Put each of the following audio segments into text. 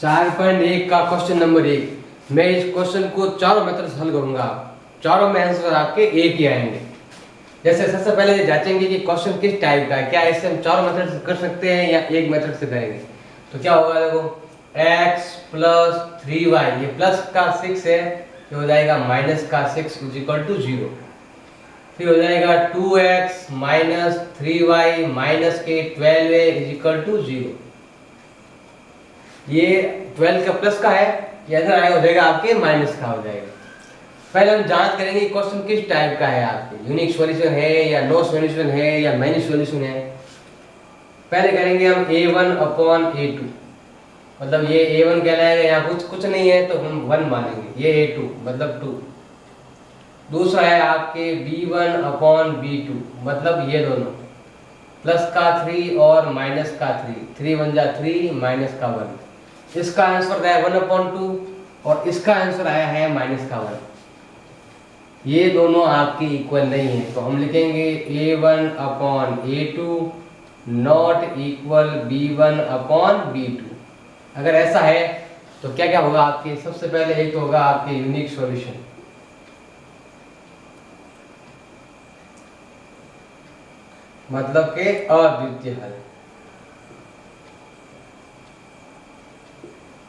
4.1 का question number 1। मैं इस क्वेश्चन को चारों मेथड से हल करूंगा। चारों में आंसर आपके एक ही आएंगे। जैसे सबसे पहले ये जांचेंगे कि क्वेश्चन किस टाइप का है, क्या इससे हम चारों मेथड से कर सकते हैं या एक मेथड से करेंगे। तो क्या होगा, देखो x प्लस 3y, ये प्लस का 6 है, ये हो जाएगा माइनस का 6 इज इक्वल टू 0। फिर हो जाएगा 2x माइनस 3y माइनस के 12a इज इक्वल टू 0। ये 12 का प्लस का है, ये इधर आएगा हो जाएगा आपके माइनस का हो जाएगा। पहले हम जांच करेंगे क्वेश्चन किस टाइप का है, आपके यूनिक सॉल्यूशन है या नो सॉल्यूशन है या मैनी सॉल्यूशन है। पहले करेंगे हम a1 अपॉन a2, मतलब ये a1 कहलाएगा, यहाँ कुछ नहीं है तो हम 1 मानेंगे, ये a2 मतलब 2। दूसरा है आपके b1 अपॉन b2, मतलब ये दोनों प्लस का 3 और माइनस का 3 1 जा 3 माइनस का 1। इसका आंसर है 1/2 और इसका आंसर आया है माइनस का 1। ये दोनों आपके इक्वल नहीं है, तो हम लिखेंगे a1 upon a2 not equal b1 upon b2। अगर ऐसा है तो क्या क्या होगा आपके, सबसे पहले एक तो होगा आपके यूनिक सॉल्यूशन, मतलब के अद्वितीय हल।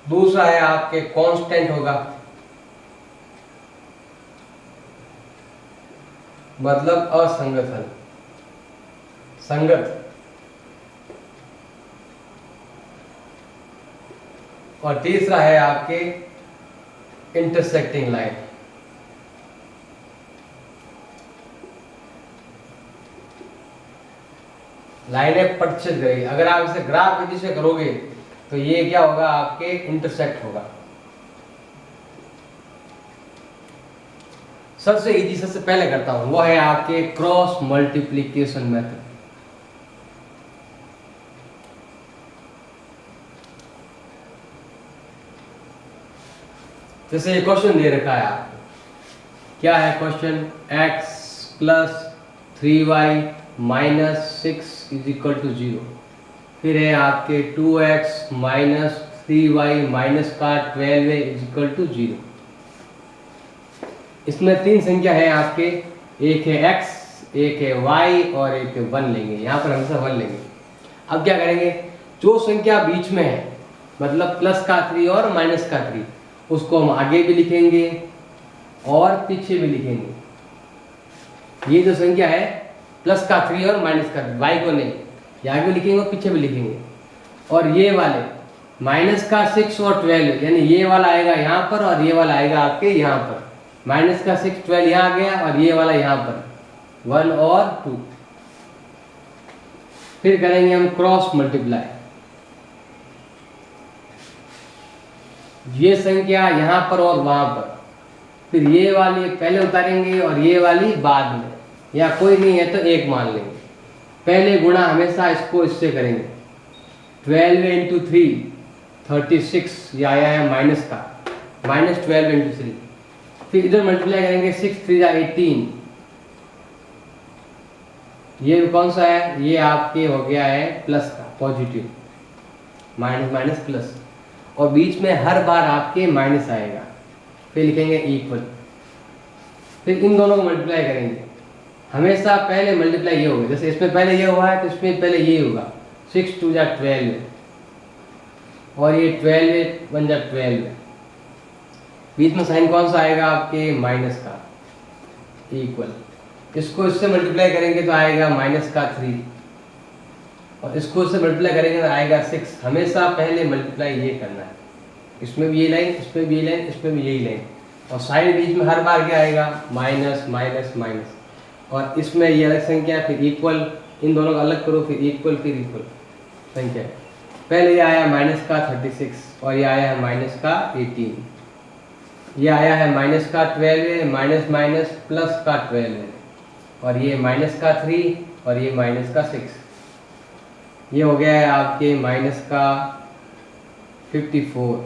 दूसरा है आपके कांस्टेंट होगा, मतलब असंगत हल, संगत। और तीसरा है आपके इंटरसेक्टिंग लाइन। लाइनें प्रतिच्छेद करेगी। अगर आप इसे ग्राफ विधि से करोगे तो ये क्या होगा, आपके इंटरसेक्ट होगा। सबसे इजी सबसे पहले करता हूं, वो है आपके क्रॉस मल्टीप्लिकेशन मेथड। जैसे ये क्वेश्चन दे रखा है आपको, क्या है question, x plus 3y minus 6 is equal to 0। फिर है आपके 2x माइनस 3y माइनस का 12 इज इक्वल टू 0। इसमें तीन संख्या है आपके, एक है x, एक है y और एक है 1 लेंगे। यहाँ पर हमेशा 1 लेंगे। अब क्या करेंगे, जो संख्या बीच में है, मतलब प्लस का 3 और माइनस का 3, उसको हम आगे भी लिखेंगे और पीछे भी लिखेंगे। ये जो संख्या है प्लस का 3 और माइनस का 3, y को नहीं, ये आगे भी लिखेंगे और पीछे भी लिखेंगे। और ये वाले माइनस का 6 और 12, यानी ये वाला आएगा यहाँ पर और ये वाला आएगा आपके यहाँ पर। माइनस का 6 12 यहाँ आ गया और ये वाला यहाँ पर 1 और 2। फिर करेंगे हम क्रॉस मल्टीप्लाई, ये संख्या यहाँ पर और वहां पर। फिर ये वाली पहले उतारेंगे और ये वाली बाद में, या कोई नहीं है तो एक मान लेंगे। पहले गुणा हमेशा इसको इससे करेंगे, 12 इंटू 3 36, ये आया है माइनस का, माइनस 12 इंटू 3। फिर इधर मल्टीप्लाई करेंगे, 6 3 18। ये कौन सा है, ये आपके हो गया है प्लस का, पॉजिटिव, माइनस माइनस प्लस, और बीच में हर बार आपके माइनस आएगा। फिर लिखेंगे इक्वल। फिर इन दोनों को मल्टीप्लाई करेंगे, हमेशा पहले मल्टीप्लाई ये होगा, जैसे इसमें पहले ये हुआ है तो इसमें पहले ये होगा, 6 2 जा 12 और ये 12 1 जा 12। बीच में साइन कौन सा आएगा आपके, माइनस का, इक्वल। इसको इससे मल्टीप्लाई करेंगे तो आएगा माइनस का 3, और इसको इससे मल्टीप्लाई करेंगे तो आएगा 6। हमेशा पहले मल्टीप्लाई ये करना है, इसमें भी ये लाइन, इसमें भी ये लाइन, इसमें भी यही लाइन, और साइन बीच में हर बार क्या आएगा, माइनस माइनस माइनस। और इसमें ये अलग संख्या, फिर इक्वल, इन दोनों को अलग करो, फिर इक्वल, फिर इक्वल संख्या। पहले ये आया माइनस का 36 और ये आया है माइनस का 18। ये आया है माइनस का 12 माइनस माइनस प्लस का 12, और ये माइनस का 3 और ये माइनस का 6। ये हो गया है आपके माइनस का 54,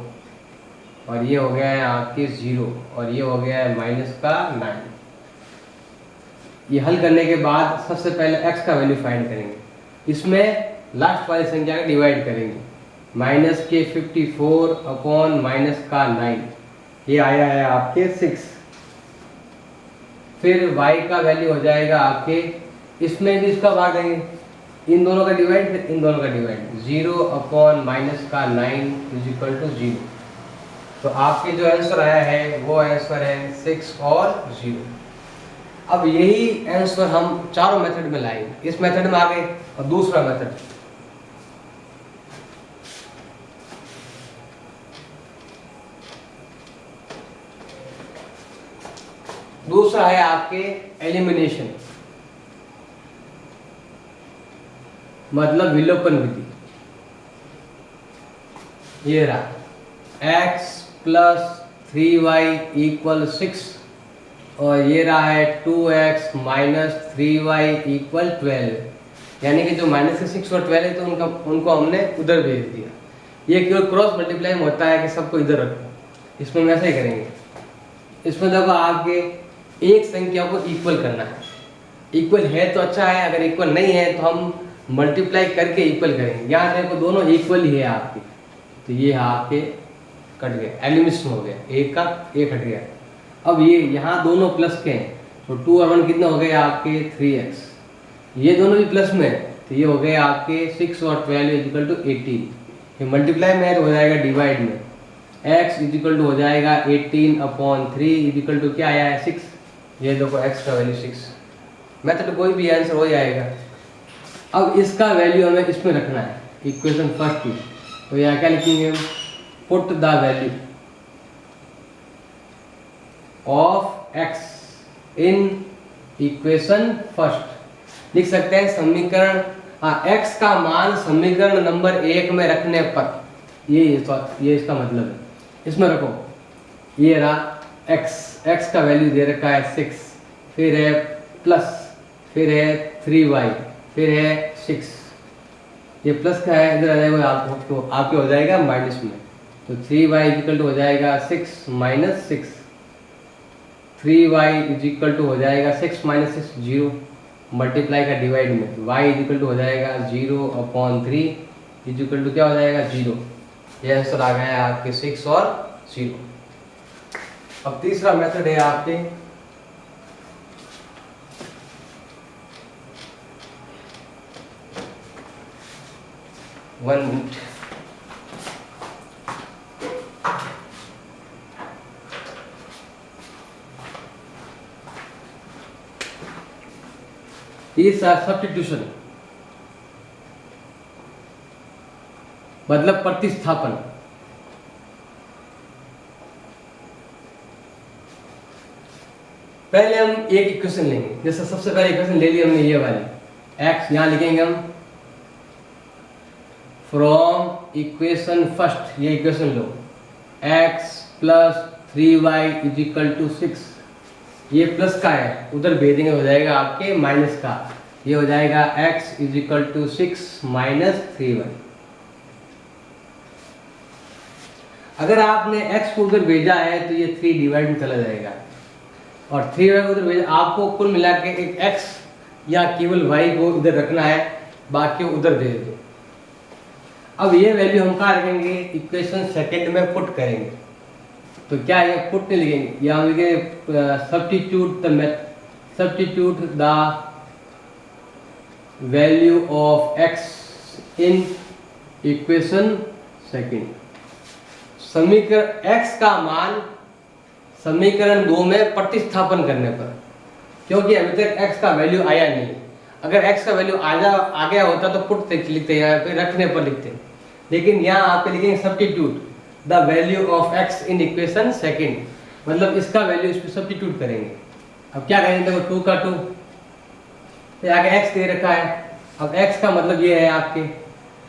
और ये हो गया है आपके 0, और ये हो गया है माइनस का 9। ये हल करने के बाद सबसे पहले x का वैल्यू फाइंड करेंगे, इसमें लास्ट वाली संख्या का डिवाइड करेंगे। माइनस के 54 अपॉन माइनस का 9, ये आया है आपके 6। फिर y का वैल्यू हो जाएगा आपके, इसमें भी इसका भाग देंगे, इन दोनों का डिवाइड, फिर इन दोनों का डिवाइड, 0 अपॉन माइनस का 9 इज इक्वल टू 0। तो आपके जो आंसर आया है वो आंसर है 6 और 0। अब यही आंसर हम चारों मेथड में लाएंगे। इस मेथड में आ गए, और दूसरा मेथड, दूसरा है आपके एलिमिनेशन, मतलब विलोपन विधि। ये रहा x प्लस 3y इक्वल 6, और ये रहा है 2x माइनस 3y इक्वल 12। यानी कि जो माइनस के 6 और 12 है तो उनको हमने उधर भेज दिया। ये केवल क्रॉस मल्टीप्लाई में होता है कि सबको इधर रखो। इसमें हम ऐसा ही करेंगे। इसमें देखो आपके एक संख्या को इक्वल करना है। इक्वल है तो अच्छा है, अगर इक्वल नहीं है तो हम मल्टीप्लाई करके इक्वल करेंगे। यहाँ देखो दोनों इक्वल ही है आपके, तो ये आपके कट गए, एलिमिनेशन हो गया, एक का एक हट गया। अब ये यहाँ दोनों प्लस के हैं, तो 2 और 1 कितने हो गए आपके 3x। ये दोनों भी प्लस में है, तो ये हो गए आपके 6 और 12 इजिकल टू 18। ये मल्टीप्लाई में है तो हो जाएगा डिवाइड में, x इजिकल टू हो जाएगा 18 अपॉन 3 इजिकल टू क्या आया है 6। ये देखो x का वैल्यू 6। मेथड कोई भी आंसर हो जाएगा। अब इसका वैल्यू हमें इसमें रखना है, इक्वेशन फर्स्ट की। तो यहाँ क्या लिखेंगे, put the value of x in equation first. लिख सकते हैं समीकरण, x का मान समीकरण नंबर 1 में रखने पर, ये इसका मतलब है। इसमें रखो, ये रहा x का वैल्यू दे रखा है 6, फिर है प्लस, फिर है 3y, फिर है 6। ये प्लस का है, इधर आ जाएगा आपके हो जाएगा माइनस में। तो 3y इजिकल टू हो जाएगा 6 माइनस 6, 3y इजिकल टू हो जाएगा 6 माइनस 6 0, मल्टीप्लाई का डिवाइड में, y इजिकल टू हो जाएगा 0 अपॉन 3 इजिकल टू क्या हो जाएगा 0। ये आंसर आ गया है आपके 6 और 0। अब तीसरा मेथड है आपके वन मिनट, सब्स्टिट्यूशन मतलब प्रतिस्थापन। पहले हम एक इक्वेशन लेंगे, जैसे सबसे पहले इक्वेशन ले ली हमने ये वाली, x यहां लिखेंगे हम फ्रॉम इक्वेशन फर्स्ट। ये इक्वेशन लो, x plus 3y is equal to 6। ये प्लस का है, उधर भेजेंगे हो जाएगा आपके माइनस का। ये हो जाएगा x is equal to 6 minus 3y। अगर आपने x को उधर भेजा है तो ये 3 डिवाइड में चला जाएगा, और 3y को उधर भेजा। आपको कुल मिला के एक x या केवल y को उधर रखना है, बाकी उधर भेज दो। अब ये वैल्यू हम कहाँ रखेंगे, इक्वेशन सेकंड में पुट करेंगे। तो क्या ये पुट नहीं लिखेंगे, या हम लिखेंगे substitute the value of x in equation second. समीकरण x का मान समीकरण 2 में प्रतिस्थापन करने पर, क्योंकि अभी तक x का वैल्यू आया नहीं। अगर x का वैल्यू आ गया होता तो पुट लिखते हैं, यहाँ पे रखने पर लिखते हैं। लेकिन यहाँ आप लिखेंगे substitute the value of x in equation second, मतलब इसका वैल्यू इस पर सब्स्टिट्यूट करेंगे। अब क्या करेंगे, देखो 2 का 2, फिर आगे x दे रखा है। अब x का मतलब ये है आपके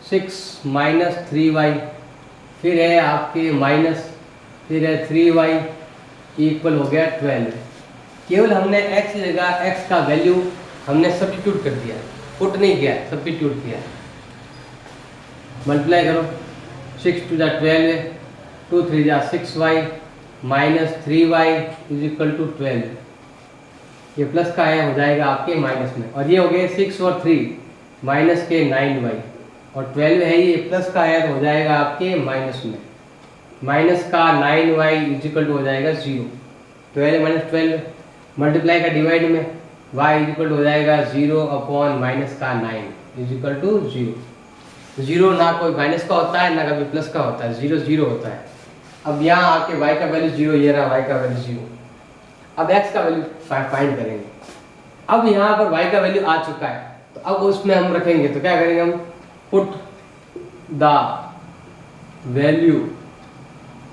6 माइनस 3y, फिर है आपके माइनस, फिर है 3y इक्वल हो गया 12। केवल हमने x की जगह x का वैल्यू हमने सब्स्टिट्यूट कर दिया, पुट नहीं किया, सब्स्टिट्यूट किया। मल्टीप्लाई करो, 6 टू जा 12, 2 3 जा 6y minus 3y is equal to 12। ये प्लस का है, हो जाएगा आपके माइनस में, और ये हो गए 6 और 3 माइनस के 9y। और 12 है ये प्लस का है तो हो जाएगा आपके माइनस में। माइनस का 9y इजिकल टू हो जाएगा 0। 12 माइनस 12 मल्टीप्लाई का डिवाइड में y इजिकल टू हो जाएगा 0 अपॉन माइनस का 9 इजिकल टू 0। 0 ना कोई माइनस का होता है ना कभी प्लस का होता है, 0 0 होता है। अब यहाँ आपके y का वैल्यू 0, ये रहा y का वैल्यू 0। अब x का वैल्यू फाइंड करेंगे। अब यहाँ पर y का वैल्यू आ चुका है तो अब उसमें हम रखेंगे तो क्या करेंगे हम, put the value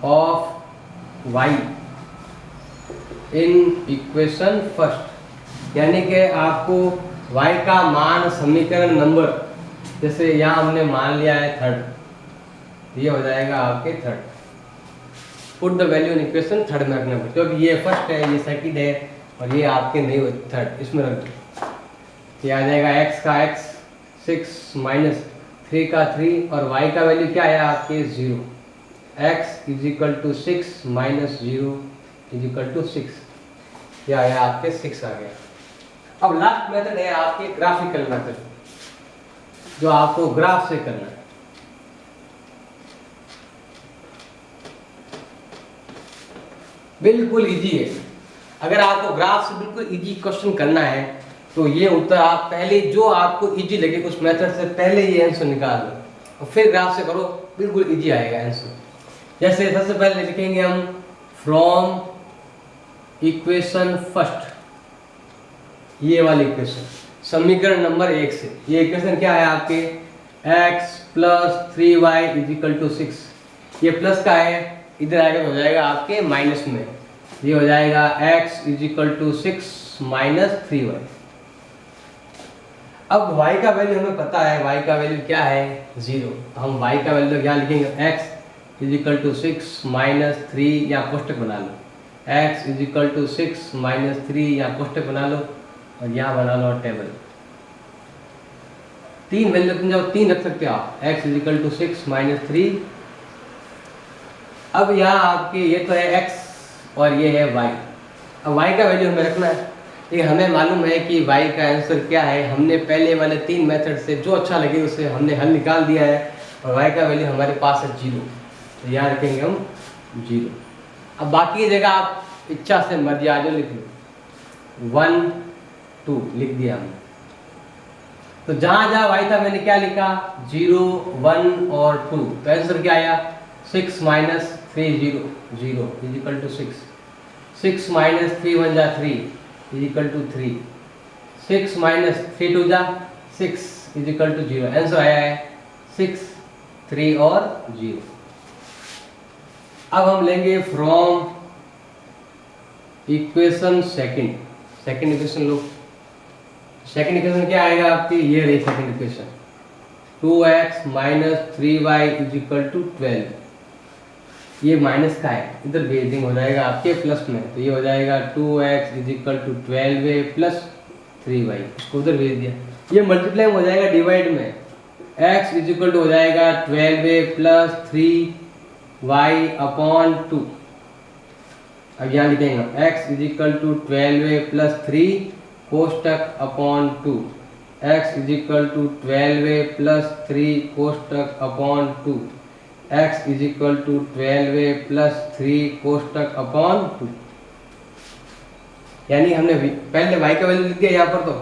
of y in equation first, यानी कि आपको y का मान समीकरण नंबर, जैसे यहाँ हमने मान लिया है थर्ड, ये हो जाएगा आपके third. Put the value in equation third में रखना पड़ेगा क्योंकि ये फर्स्ट है, ये सेकंड है और ये आपके नहीं हुए थर्ड, इसमें रख दो। ये आ जाएगा x का x 6 माइनस 3 का 3 और y का वैल्यू क्या है आपके 0। x is equal to 6 minus 0 is equal to 6, ये आया आपके 6 आ गया। अब लास्ट मेथड है आपके ग्राफिकल मेथड, जो आपको ग्राफ से करना है। बिल्कुल इजी है। अगर आपको ग्राफ से बिल्कुल इजी क्वेश्चन करना है तो ये उत्तर आप पहले जो आपको इजी लगे उस मेथड से पहले ये आंसर निकाल लो और फिर ग्राफ से करो, बिल्कुल इजी आएगा आंसर। जैसे सबसे पहले लिखेंगे हम फ्रॉम इक्वेशन फर्स्ट, ये वाली इक्वेशन समीकरण नंबर 1 से। ये इक्वेशन क्या है आपके x plus 3y is equal to 6, ये प्लस का है, इधर आएगा तो हो जाएगा आपके माइनस में, ये हो जाएगा x is equal to 6 minus 3y। अब y का वैल्यू हमें पता है, y का वैल्यू क्या है 0, तो हम y का वैल्यू क्या लिखेंगे x इजिकल टू 6 माइनस 3, या कोष्टक बना लो, x इजिकल टू 6 माइनस 3 या कोष्टक बना लो और यहाँ बना लो टेबल। 3 वैल्यू जब 3 रख सकते हो आप, x इजिकल टू 6 माइनस 3। अब यहाँ आपके ये तो है x और ये है y। अब y का वैल्यू हमें रखना है, लेकिन हमें मालूम है कि y का आंसर क्या है। हमने पहले वाले 3 मेथड से जो अच्छा लगे उसे हमने हल निकाल दिया है और y का वैल्यू हमारे पास है 0, तो यहाँ रखेंगे हम 0। अब बाकी की जगह आप इच्छा से मर्जी आ जाओ लिख लो, 1 2 लिख दिया हमने। तो जहाँ जहाँ y था मैंने क्या लिखा 0 1 और 2, तो आंसर क्या आया 6 माइनस 3 0 0 इजिकल टू 6। 6 माइनस 3 1 जा 3 इजिकल टू 3। 6 माइनस 3 2 जा 6 इजिकल टू 0। आंसर आया है 6 3 और 0। अब हम लेंगे फ्रॉम इक्वेशन सेकंड इक्वेशन लो। सेकंड इक्वेशन क्या आएगा आपकी, ये रही second equation 2x minus 3y is equal to 12। ये माइनस का है, इधर भेज देंगे हो जाएगा आपके प्लस में, तो ये हो जाएगा 2x is equal to 12a plus 3y, इसको उधर भेज दिया। ये मल्टीप्लाई हो जाएगा डिवाइड में, x इजिकल टू हो जाएगा 12a प्लस 3y अपॉन 2। अब यहाँ लिखेंगे x is equal to 12a plus 3 कोष्टक upon 2, x is equal to 12a plus 3 कोष्टक upon 2, x is equal to 12a plus 3 कोष्टक अपॉन 2। यानी हमने पहले y का वैल्यू लिख दिया यहाँ पर, तो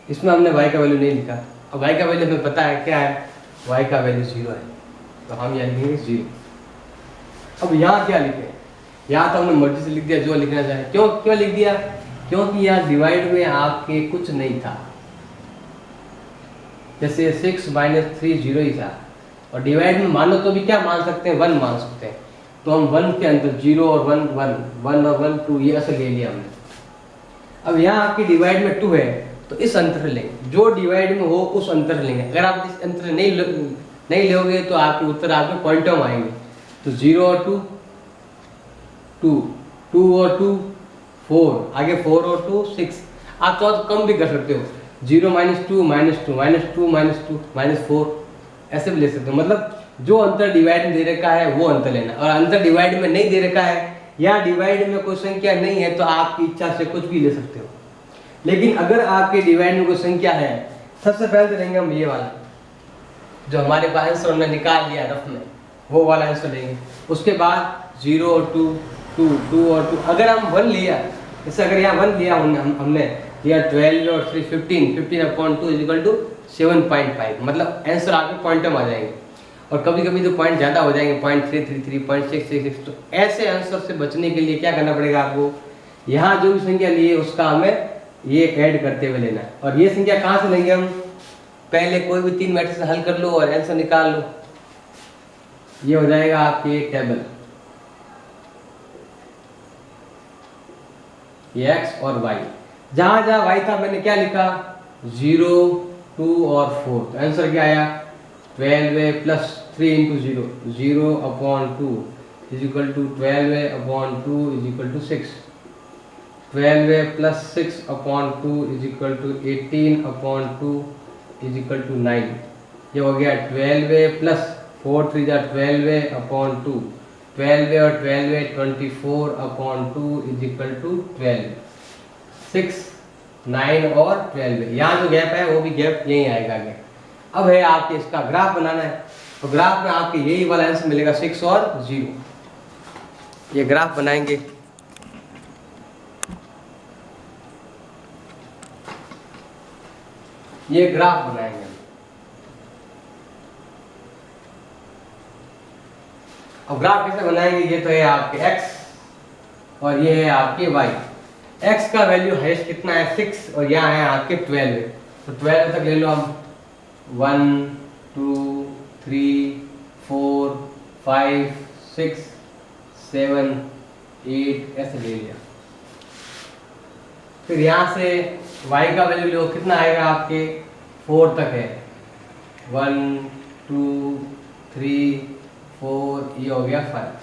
इसमें हमने y का वैल्यू नहीं लिखा। अब y का वैल्यू हमें पता है क्या है, y का वैल्यू 0 है, तो हम यहाँ लिखेंगे 0। अब यहाँ क्या लिखें, यहाँ तो हमने मर्जी से लिख दिया जो लिखना चाहे। क्यों लिख दिया, क्योंकि यहाँ डिवाइड में आपके कुछ नहीं था। जैसे 6 माइनस 3 0 ही था, और डिवाइड में मानो तो भी क्या मान सकते हैं 1 मान सकते हैं, तो हम 1 के अंदर 0 और 1 1 और 1 2 ये ऐसे ले लिया हमने। अब यहाँ आपकी डिवाइड में 2 है तो इस अंतर लेंगे, जो डिवाइड में हो उस अंतर लेंगे। अगर आप इस अंतर नहीं लोगे तो आपके उत्तर आपके पॉइंटों में आएंगे। तो 0 और 2 2 2 और 2 4, आगे 4 और 2 6। आप तो कम भी कर सकते हो, 0 minus 2 minus 2 minus 2 minus 2 minus 4, ऐसे भी ले सकते हो। मतलब जो अंतर डिवाइड में दे रखा है वो अंतर लेना, और अंतर डिवाइड में नहीं दे रखा है या डिवाइड में कोई संख्या नहीं है तो आपकी इच्छा से कुछ भी ले सकते हो। लेकिन अगर आपके डिवाइड में कोई संख्या है, सबसे पहले तो लेंगे हम ये वाला जो हमारे पास आंसर हमने निकाल लिया रफ में, वो वाला आंसर लेंगे। उसके बाद 0 और 2, 2 और 2, अगर हम 1 लिया, जैसे अगर यहाँ 1 लिया हमने लिया 12 और 3 15/2 इक्वल टू 7.5, मतलब आंसर आपके पॉइंट में आ जाएंगे। और कभी कभी तो पॉइंट ज़्यादा हो जाएंगे, 0.333, 0.666। तो ऐसे आंसर से बचने के लिए क्या करना पड़ेगा आपको, यहाँ जो भी संख्या ली है उसका हमें ये ऐड करते हुए लेना है। और ये संख्या कहाँ से लेंगे हम, पहले कोई भी 3 मैट्रिक्स हल कर लो और आंसर निकाल लो। ये हो जाएगा आपकी टेबल, ये x और y। जहां जहां y था मैंने क्या लिखा, 0, 2 और 4। तो आंसर क्या आया, 12 plus 3 into 0, 0/2 is equal to 12/2 is equal to 6, 12 plus 6/2 is equal to 18/2 is equal to 9। ये हो गया 12 प्लस 4 3 जा 12/2, 12 और 12 24/2 इज इक्वल टू 12, 6, 9 और 12। यहाँ जो गैप है वो भी गैप यही आएगा आगे। अब है आपके इसका ग्राफ बनाना है, तो ग्राफ में आपके यही वाला आंसर मिलेगा 6 और 0। ये ग्राफ बनाएंगे, ये ग्राफ बनाएंगे। अब ग्राफ कैसे बनाएंगे, ये तो है आपके x और ये है आपके y। x का वैल्यू है कितना है 6 और यहाँ है आपके 12। तो 12 तक ले लो हम, 1 2 3 4 5 6 7 8 ऐसे ले लिया। फिर यहाँ से y का वैल्यू लो, कितना आएगा आपके 4 तक है, 1 2 3 4, ये हो गया 5।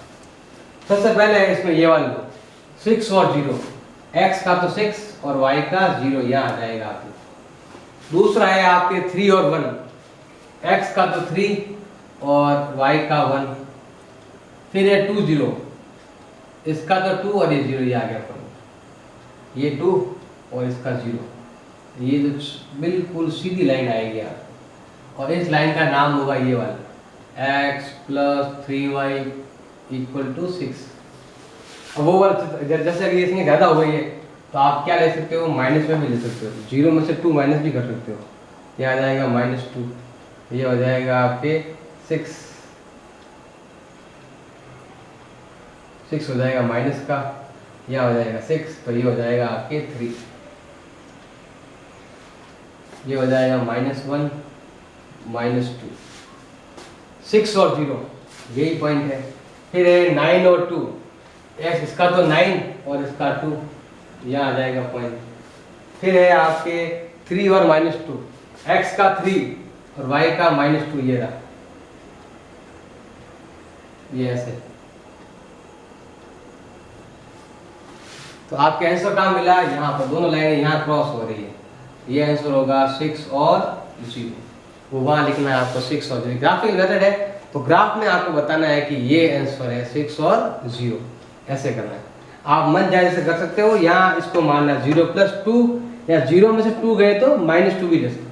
सबसे पहले इसमें ये वाला लो, 6 और 0, x का तो 6 और y का 0, यहाँ आ जाएगा आपके। दूसरा है आपके 3 और 1, x का तो 3 और y का 1। फिर है 2 0, इसका तो 2 और ये 0, ये आ गया पर ये 2 और इसका 0। ये जो बिल्कुल सीधी लाइन आएगी आप, और इस लाइन का नाम होगा ये वाला x plus 3y equal to 6। अब वो वाला जैसे अगर इसमें ज़्यादा हो गई है तो आप क्या ले सकते हो, माइनस में भी ले सकते हो, 0 में से 2 माइनस भी कर सकते हो। ये आ जाएगा -2, ये हो जाएगा आपके 6 हो जाएगा माइनस का, यह हो जाएगा 6, तो ये हो जाएगा आपके 3, ये हो जाएगा -1 -2। 6 और 0 यही पॉइंट है। फिर है 9 और 2, x इसका तो 9 और इसका 2, यहाँ आ जाएगा पॉइंट। फिर है आपके 3 और -2, x का 3 और y का -2, ये रहा, ये ऐसे। तो आपके आंसर कहाँ मिला, यहाँ पर दोनों लाइनें यहाँ क्रॉस हो रही है। ये आंसर होगा 6 और 0, वो वहाँ लिखना है आपको 6 और 0। ग्राफिक मेथड है, तो ग्राफ में आपको बताना है कि ये आंसर है 6 और 0, ऐसे करना है। आप मन जाए से कर सकते हो, यहाँ इसको मानना 0 + 2, या 0 में से 2 गए तो -2 भी ले सकते हो।